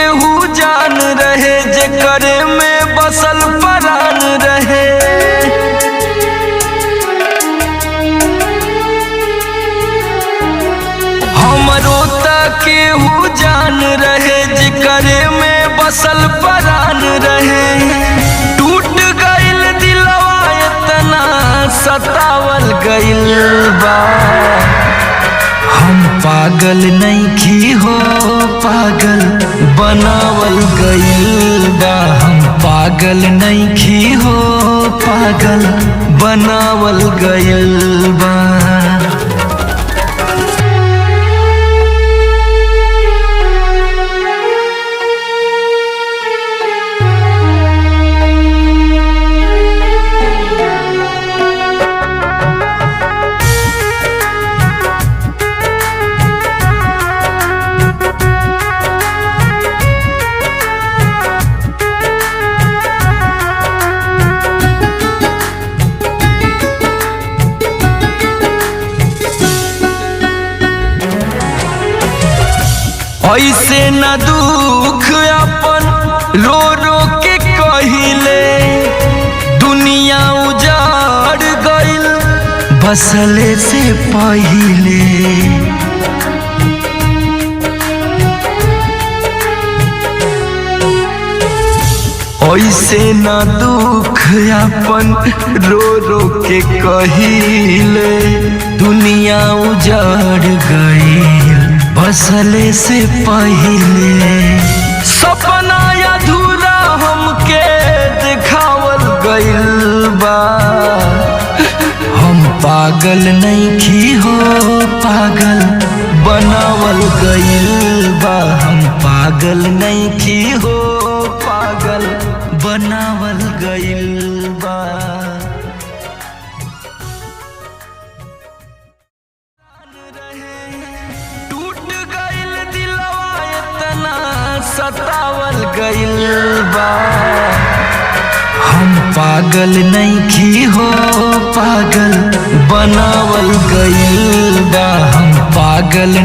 केहू जान रहे जेकर में बसल परान रहे। हमरो त केहू जान रहे जेकर में बसल परान रहे। टूट गइल दिलवा इतना सतावल गइल बा। हम पागल नइखी हो पागल बनावल गइल बा। हम पागल नइखी हो पागल बनावल गइल बा। ऐसे न दुख अपन रो रो के कहिले। दुनिया उजाड़ गइल बसले से पहिले। ऐसे न दुख अपन रो रो के कहिले। दुनिया उजाड़ गइल बसले से पहिले। सपना अधूरा हमके दिखावल गइल बा। हम पागल नइखी हो पागल बनावल गइल बा। हम पागल नइखी हो पागल बनावल गइल बा। सतावल गइल बा। हम पागल नइखी हो पागल बनावल गइल बा। हम पागल